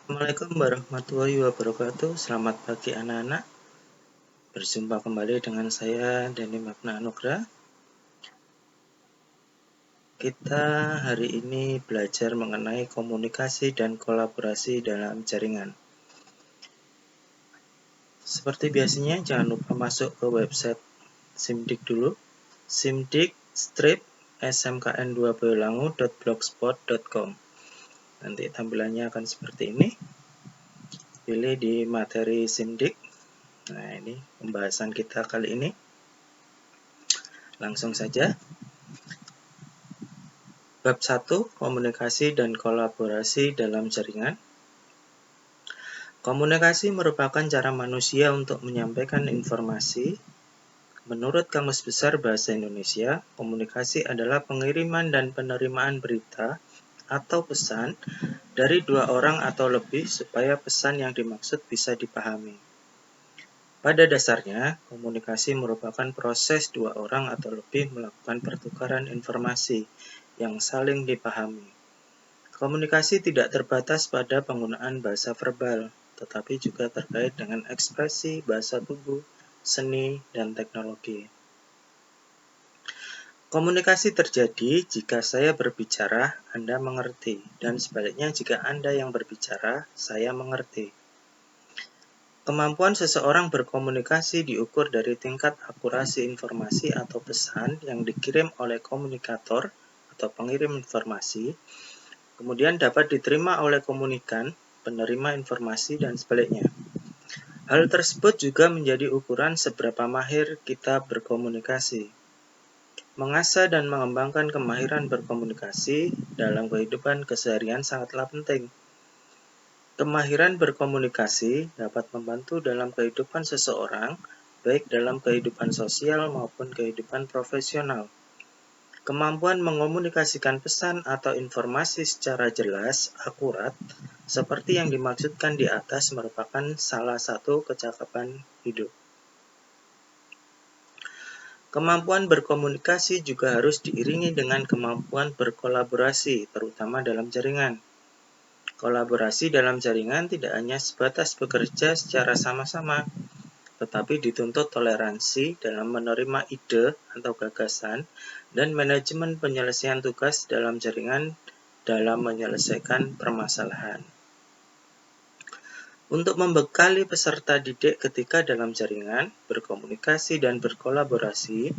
Assalamualaikum warahmatullahi wabarakatuh. Selamat pagi anak-anak. Berjumpa kembali dengan saya Denny Magna Anugrah. Kita hari ini belajar mengenai komunikasi dan kolaborasi dalam jaringan. Seperti biasanya jangan lupa masuk ke website Simdik dulu. simdik-smkn2boyolangu.blogspot.com. Nanti tampilannya akan seperti ini. Pilih di materi Simdik. Nah, ini pembahasan kita kali ini. Langsung saja. Bab 1, komunikasi dan kolaborasi dalam jaringan. Komunikasi merupakan cara manusia untuk menyampaikan informasi. Menurut Kamus Besar Bahasa Indonesia, komunikasi adalah pengiriman dan penerimaan berita atau pesan dari dua orang atau lebih supaya pesan yang dimaksud bisa dipahami. Pada dasarnya, komunikasi merupakan proses dua orang atau lebih melakukan pertukaran informasi yang saling dipahami. Komunikasi tidak terbatas pada penggunaan bahasa verbal, tetapi juga terkait dengan ekspresi, bahasa tubuh, seni, dan teknologi. Komunikasi terjadi jika saya berbicara, Anda mengerti, dan sebaliknya jika Anda yang berbicara, saya mengerti. Kemampuan seseorang berkomunikasi diukur dari tingkat akurasi informasi atau pesan yang dikirim oleh komunikator atau pengirim informasi, kemudian dapat diterima oleh komunikan, penerima informasi, dan sebaliknya. Hal tersebut juga menjadi ukuran seberapa mahir kita berkomunikasi. Mengasah dan mengembangkan kemahiran berkomunikasi dalam kehidupan keseharian sangatlah penting. Kemahiran berkomunikasi dapat membantu dalam kehidupan seseorang, baik dalam kehidupan sosial maupun kehidupan profesional. Kemampuan mengomunikasikan pesan atau informasi secara jelas, akurat, seperti yang dimaksudkan di atas merupakan salah satu kecakapan hidup. Kemampuan berkomunikasi juga harus diiringi dengan kemampuan berkolaborasi, terutama dalam jaringan. Kolaborasi dalam jaringan tidak hanya sebatas bekerja secara sama-sama, tetapi dituntut toleransi dalam menerima ide atau gagasan dan manajemen penyelesaian tugas dalam jaringan dalam menyelesaikan permasalahan. Untuk membekali peserta didik ketika dalam jaringan, berkomunikasi dan berkolaborasi,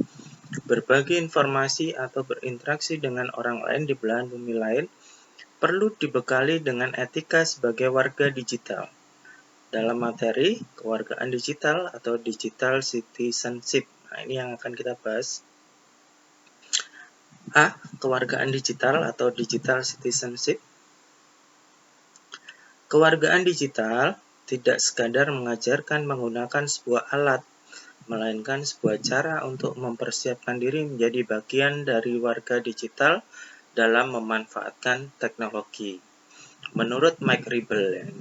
berbagi informasi atau berinteraksi dengan orang lain di belahan bumi lain, perlu dibekali dengan etika sebagai warga digital. Dalam materi kewargaan digital atau digital citizenship. Nah, ini yang akan kita bahas. A. Kewargaan digital atau digital citizenship. Kewargaan digital tidak sekadar mengajarkan menggunakan sebuah alat, melainkan sebuah cara untuk mempersiapkan diri menjadi bagian dari warga digital dalam memanfaatkan teknologi. Menurut Mike Ribble,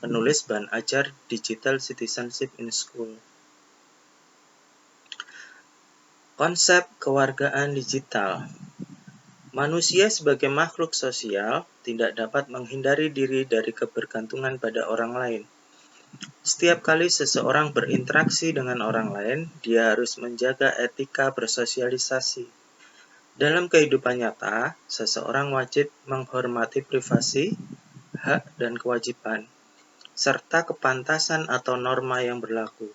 penulis bahan ajar Digital Citizenship in School. Konsep kewargaan digital. Manusia sebagai makhluk sosial tidak dapat menghindari diri dari kebergantungan pada orang lain. Setiap kali seseorang berinteraksi dengan orang lain, dia harus menjaga etika bersosialisasi. Dalam kehidupan nyata, seseorang wajib menghormati privasi, hak dan kewajiban, serta kepantasan atau norma yang berlaku.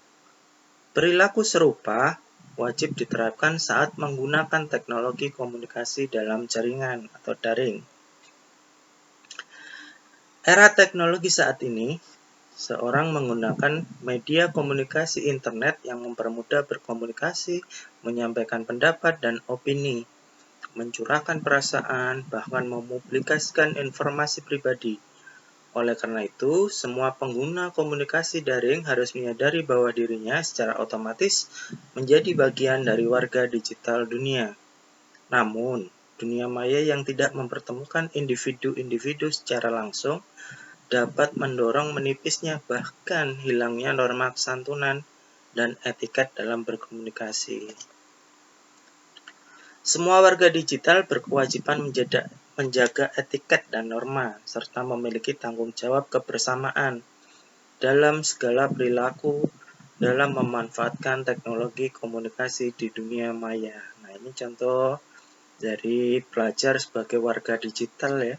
Perilaku serupa wajib diterapkan saat menggunakan teknologi komunikasi dalam jaringan atau daring. Era teknologi saat ini, seorang menggunakan media komunikasi internet yang mempermudah berkomunikasi, menyampaikan pendapat dan opini, mencurahkan perasaan, bahkan mempublikasikan informasi pribadi. Oleh karena itu, semua pengguna komunikasi daring harus menyadari bahwa dirinya secara otomatis menjadi bagian dari warga digital dunia. Namun, dunia maya yang tidak mempertemukan individu-individu secara langsung dapat mendorong menipisnya bahkan hilangnya norma kesantunan dan etiket dalam berkomunikasi. Semua warga digital berkewajiban menjaga etiket dan norma, serta memiliki tanggung jawab kebersamaan dalam segala perilaku dalam memanfaatkan teknologi komunikasi di dunia maya. Nah, ini contoh dari belajar sebagai warga digital ya.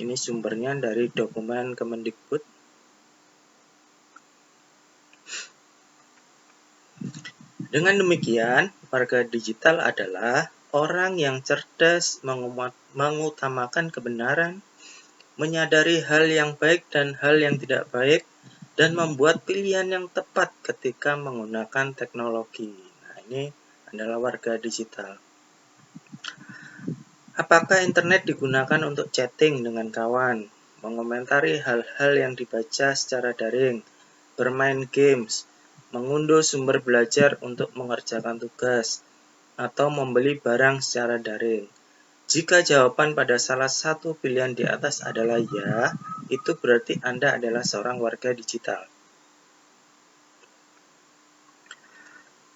Ini sumbernya dari dokumen Kemendikbud. Dengan demikian, warga digital adalah orang yang cerdas, mengutamakan kebenaran, menyadari hal yang baik dan hal yang tidak baik, dan membuat pilihan yang tepat ketika menggunakan teknologi. Nah, ini adalah warga digital. Apakah internet digunakan untuk chatting dengan kawan, mengomentari hal-hal yang dibaca secara daring, bermain games, mengunduh sumber belajar untuk mengerjakan tugas, atau membeli barang secara daring? Jika jawaban pada salah satu pilihan di atas adalah ya, itu berarti Anda adalah seorang warga digital.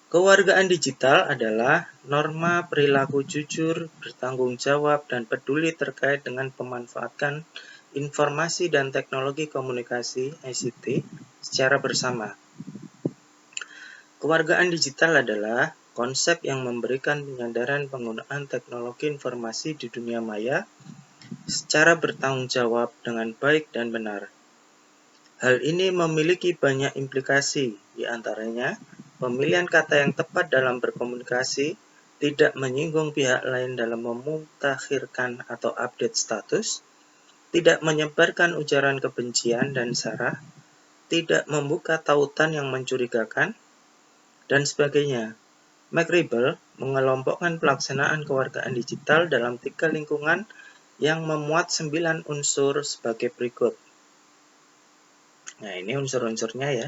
Kewargaan digital adalah norma perilaku jujur, bertanggung jawab, dan peduli terkait dengan pemanfaatan informasi dan teknologi komunikasi (ICT) secara bersama. Kewargaan digital adalah konsep yang memberikan penyadaran penggunaan teknologi informasi di dunia maya secara bertanggung jawab dengan baik dan benar. Hal ini memiliki banyak implikasi, di antaranya pemilihan kata yang tepat dalam berkomunikasi, tidak menyinggung pihak lain dalam memutakhirkan atau update status, tidak menyebarkan ujaran kebencian dan sara, tidak membuka tautan yang mencurigakan, dan sebagainya. McRibble mengelompokkan pelaksanaan kewargaan digital dalam 3 lingkungan yang memuat 9 unsur sebagai berikut. Nah, ini unsur-unsurnya ya.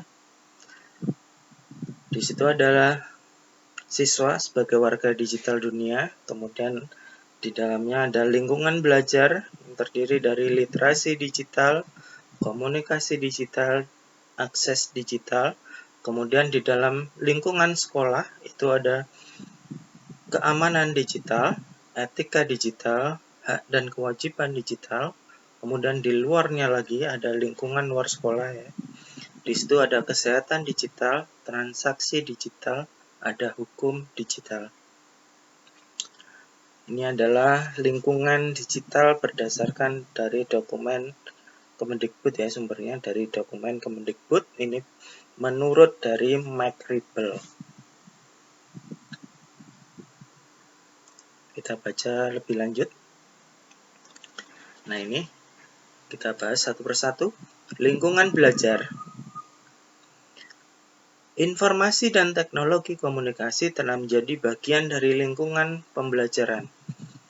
Di situ adalah siswa sebagai warga digital dunia, kemudian di dalamnya ada lingkungan belajar yang terdiri dari literasi digital, komunikasi digital, akses digital. Kemudian di dalam lingkungan sekolah itu ada keamanan digital, etika digital, hak dan kewajiban digital. Kemudian di luarnya lagi ada lingkungan luar sekolah ya. Di situ ada kesehatan digital, transaksi digital, ada hukum digital. Ini adalah lingkungan digital berdasarkan dari dokumen Kemendikbud ya, sumbernya dari dokumen Kemendikbud. Ini menurut dari McRibble. Kita baca lebih lanjut. Nah, ini kita bahas satu persatu. Lingkungan belajar. Informasi dan teknologi komunikasi telah menjadi bagian dari lingkungan pembelajaran.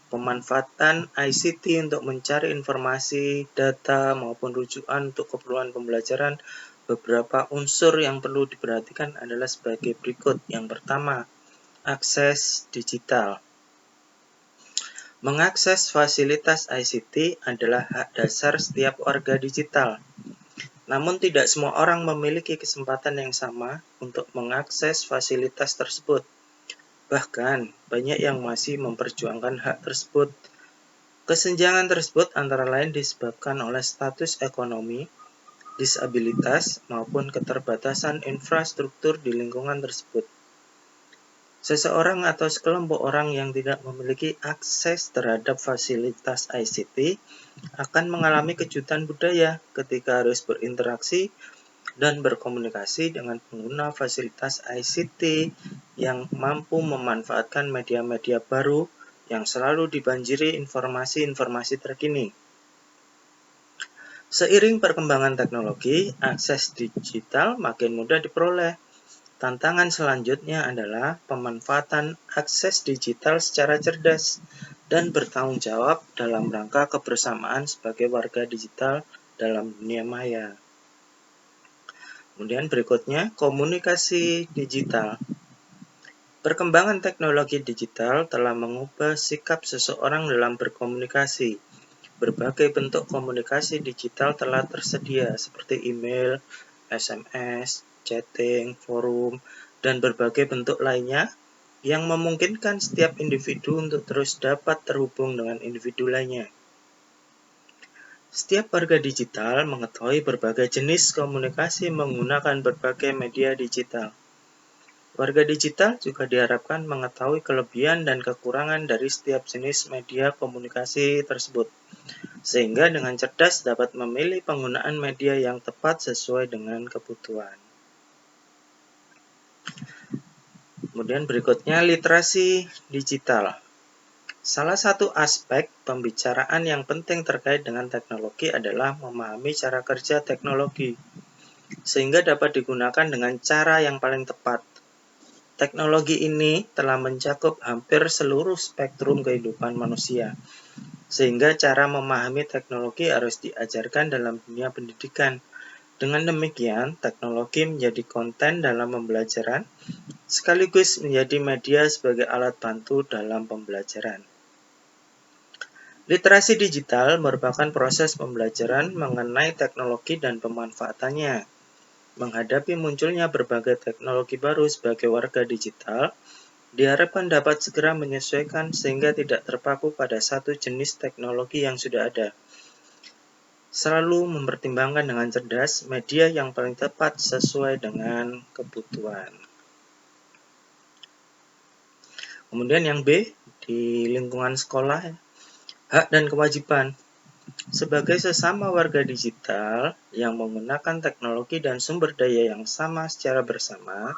Pemanfaatan ICT untuk mencari informasi, data, maupun rujukan untuk keperluan pembelajaran, beberapa unsur yang perlu diperhatikan adalah sebagai berikut. Yang pertama, akses digital. Mengakses fasilitas ICT adalah hak dasar setiap warga digital. Namun tidak semua orang memiliki kesempatan yang sama untuk mengakses fasilitas tersebut. Bahkan, banyak yang masih memperjuangkan hak tersebut. Kesenjangan tersebut antara lain disebabkan oleh status ekonomi, disabilitas, maupun keterbatasan infrastruktur di lingkungan tersebut. Seseorang atau sekelompok orang yang tidak memiliki akses terhadap fasilitas ICT akan mengalami kejutan budaya ketika harus berinteraksi dan berkomunikasi dengan pengguna fasilitas ICT yang mampu memanfaatkan media-media baru yang selalu dibanjiri informasi-informasi terkini. Seiring perkembangan teknologi, akses digital makin mudah diperoleh. Tantangan selanjutnya adalah pemanfaatan akses digital secara cerdas dan bertanggung jawab dalam rangka kebersamaan sebagai warga digital dalam dunia maya. Kemudian berikutnya, komunikasi digital. Perkembangan teknologi digital telah mengubah sikap seseorang dalam berkomunikasi. Berbagai bentuk komunikasi digital telah tersedia seperti email, SMS, chatting, forum, dan berbagai bentuk lainnya yang memungkinkan setiap individu untuk terus dapat terhubung dengan individu lainnya. Setiap warga digital mengetahui berbagai jenis komunikasi menggunakan berbagai media digital. Warga digital juga diharapkan mengetahui kelebihan dan kekurangan dari setiap jenis media komunikasi tersebut, sehingga dengan cerdas dapat memilih penggunaan media yang tepat sesuai dengan kebutuhan. Kemudian berikutnya literasi digital. Salah satu aspek pembicaraan yang penting terkait dengan teknologi adalah memahami cara kerja teknologi, sehingga dapat digunakan dengan cara yang paling tepat. Teknologi ini telah mencakup hampir seluruh spektrum kehidupan manusia, sehingga cara memahami teknologi harus diajarkan dalam dunia pendidikan. Dengan demikian, teknologi menjadi konten dalam pembelajaran, sekaligus menjadi media sebagai alat bantu dalam pembelajaran. Literasi digital merupakan proses pembelajaran mengenai teknologi dan pemanfaatannya. Menghadapi munculnya berbagai teknologi baru sebagai warga digital, diharapkan dapat segera menyesuaikan sehingga tidak terpaku pada satu jenis teknologi yang sudah ada. Selalu mempertimbangkan dengan cerdas media yang paling tepat sesuai dengan kebutuhan. Kemudian yang B, di lingkungan sekolah, hak dan kewajiban. Sebagai sesama warga digital yang menggunakan teknologi dan sumber daya yang sama secara bersama,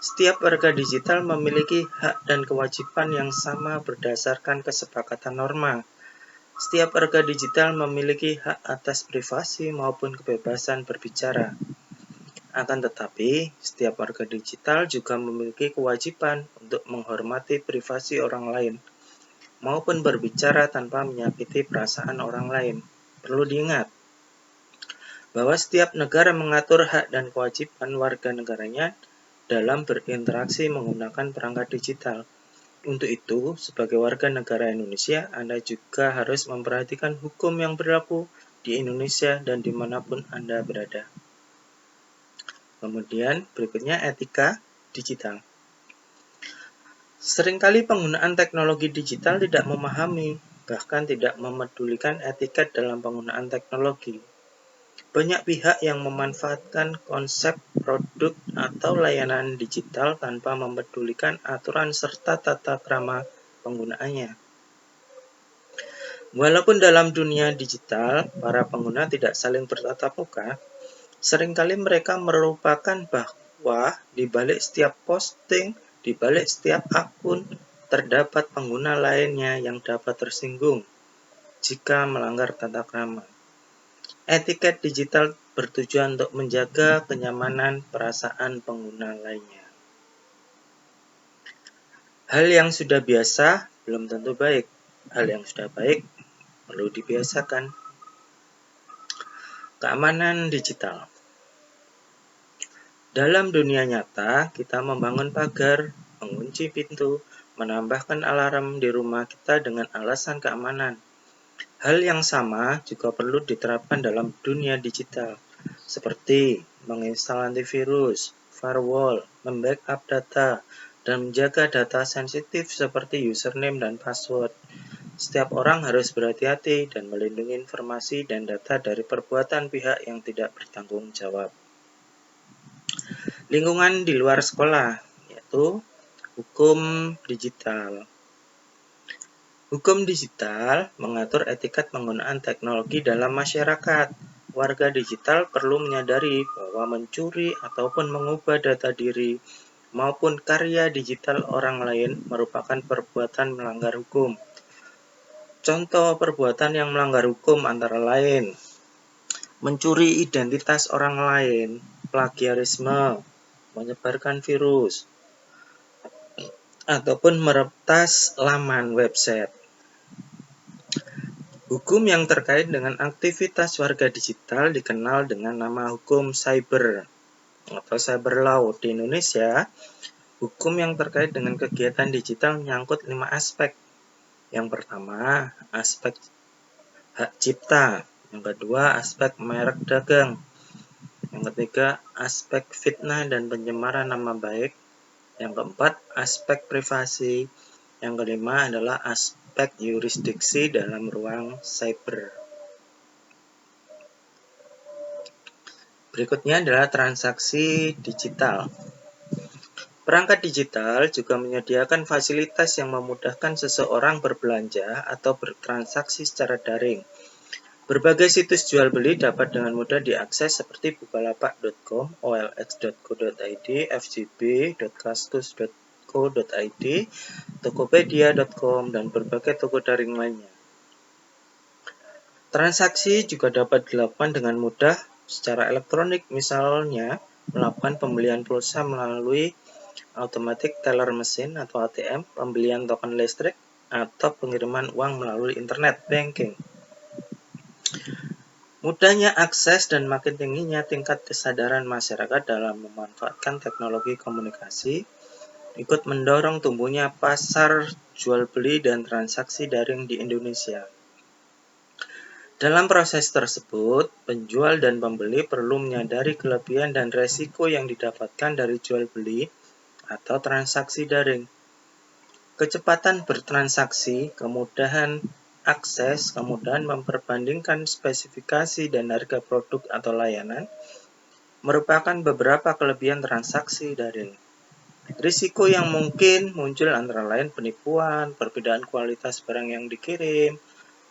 setiap warga digital memiliki hak dan kewajiban yang sama berdasarkan kesepakatan norma. Setiap warga digital memiliki hak atas privasi maupun kebebasan berbicara. Akan tetapi, setiap warga digital juga memiliki kewajiban untuk menghormati privasi orang lain, maupun berbicara tanpa menyakiti perasaan orang lain. Perlu diingat bahwa setiap negara mengatur hak dan kewajiban warga negaranya dalam berinteraksi menggunakan perangkat digital. Untuk itu, sebagai warga negara Indonesia, Anda juga harus memperhatikan hukum yang berlaku di Indonesia dan dimanapun Anda berada. Kemudian berikutnya etika digital. Seringkali penggunaan teknologi digital tidak memahami, bahkan tidak memedulikan etiket dalam penggunaan teknologi. Banyak pihak yang memanfaatkan konsep produk atau layanan digital tanpa memedulikan aturan serta tata krama penggunaannya. Walaupun dalam dunia digital, para pengguna tidak saling bertatap muka, seringkali mereka merupakan bahwa di balik setiap posting, di balik setiap akun, terdapat pengguna lainnya yang dapat tersinggung jika melanggar tata krama. Etiket digital bertujuan untuk menjaga kenyamanan perasaan pengguna lainnya. Hal yang sudah biasa belum tentu baik. Hal yang sudah baik perlu dibiasakan. Keamanan digital. Dalam dunia nyata, kita membangun pagar, mengunci pintu, menambahkan alarm di rumah kita dengan alasan keamanan. Hal yang sama juga perlu diterapkan dalam dunia digital, seperti menginstal antivirus, firewall, membackup data, dan menjaga data sensitif seperti username dan password. Setiap orang harus berhati-hati dan melindungi informasi dan data dari perbuatan pihak yang tidak bertanggung jawab. Lingkungan di luar sekolah, yaitu hukum digital. Hukum digital mengatur etiket penggunaan teknologi dalam masyarakat. Warga digital perlu menyadari bahwa mencuri ataupun mengubah data diri maupun karya digital orang lain merupakan perbuatan melanggar hukum. Contoh perbuatan yang melanggar hukum antara lain mencuri identitas orang lain, plagiarisme, menyebarkan virus, ataupun meretas laman website. Hukum yang terkait dengan aktivitas warga digital dikenal dengan nama hukum cyber atau cyber law. Di Indonesia, hukum yang terkait dengan kegiatan digital menyangkut 5 aspek. Yang pertama, aspek hak cipta. Yang kedua, aspek merek dagang. Yang ketiga, aspek fitnah dan pencemaran nama baik. Yang keempat, aspek privasi. Yang kelima adalah aspek yurisdiksi dalam ruang cyber. Berikutnya adalah transaksi digital. Perangkat digital juga menyediakan fasilitas yang memudahkan seseorang berbelanja atau bertransaksi secara daring. Berbagai situs jual beli dapat dengan mudah diakses seperti bukalapak.com, olx.co.id, fgb.kaskus.co.id, tokopedia.com, dan berbagai toko daring lainnya. Transaksi juga dapat dilakukan dengan mudah secara elektronik, misalnya melakukan pembelian pulsa melalui automatic teller machine atau ATM, pembelian token listrik, atau pengiriman uang melalui internet banking. Mudahnya akses dan makin tingginya tingkat kesadaran masyarakat dalam memanfaatkan teknologi komunikasi ikut mendorong tumbuhnya pasar jual beli dan transaksi daring di Indonesia. Dalam proses tersebut, penjual dan pembeli perlu menyadari kelebihan dan resiko yang didapatkan dari jual beli atau transaksi daring. Kecepatan bertransaksi, kemudahan akses, kemudahan memperbandingkan spesifikasi dan harga produk atau layanan, merupakan beberapa kelebihan transaksi daring. Risiko yang mungkin muncul antara lain penipuan, perbedaan kualitas barang yang dikirim,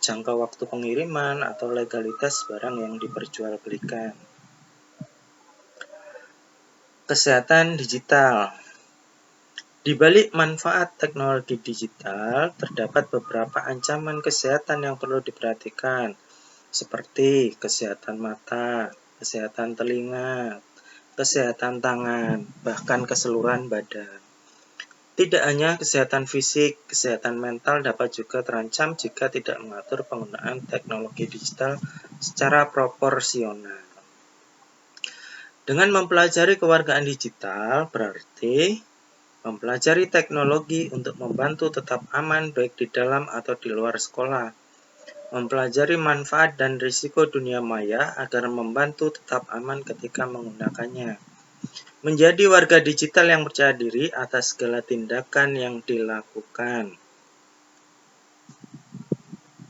jangka waktu pengiriman, atau legalitas barang yang diperjualbelikan. Kesehatan digital. Di balik manfaat teknologi digital, terdapat beberapa ancaman kesehatan yang perlu diperhatikan, seperti kesehatan mata, kesehatan telinga, kesehatan tangan, bahkan keseluruhan badan. Tidak hanya kesehatan fisik, kesehatan mental dapat juga terancam jika tidak mengatur penggunaan teknologi digital secara proporsional. Dengan mempelajari kewargaan digital, berarti mempelajari teknologi untuk membantu tetap aman baik di dalam atau di luar sekolah. Mempelajari manfaat dan risiko dunia maya agar membantu tetap aman ketika menggunakannya. Menjadi warga digital yang percaya diri atas segala tindakan yang dilakukan.